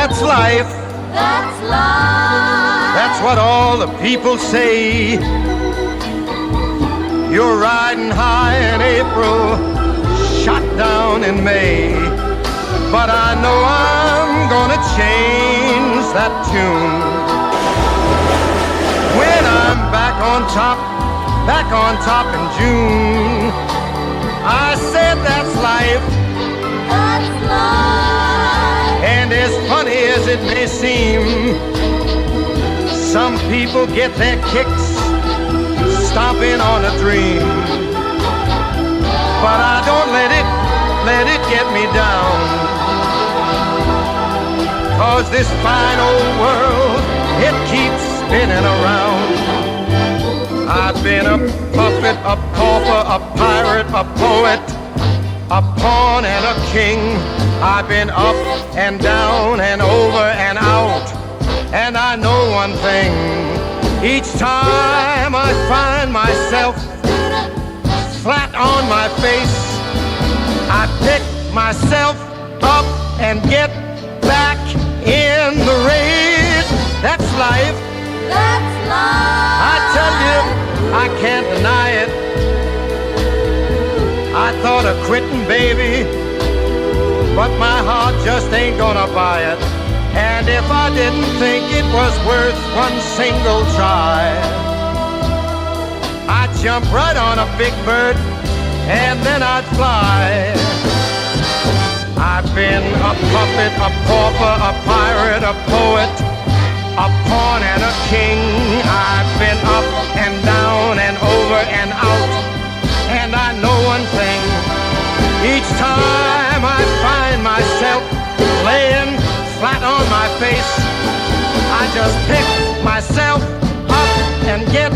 That's life. That's life. That's what all the people say. You're riding high in April, shot down in May. But I know I'm gonna change that tune. When I'm back on top in June. I said that's life. That's life. And as funny as it may seem, some people get their kicks stomping on a dream. But I don't let it get me down. 'Cause this fine old world, it keeps spinning around. I've been a puppet, a pauper, a pirate, a poet, a pawn and a king. I've been up and down and over and out. And I know one thing, each time I find myself flat on my face, I pick myself up and get back in the race. That's life. That's life. I tell you, I can't deny it. I thought of quitting, baby, but my heart just ain't gonna buy it. And if I didn't think it was worth one single try, I'd jump right on a big bird and then I'd fly. I've been a puppet, a pauper, a pirate, a poet, a pawn and a king. I've been up and down and over and out. And I know one thing, each time I find myself laying flat on my face, I just pick myself up and get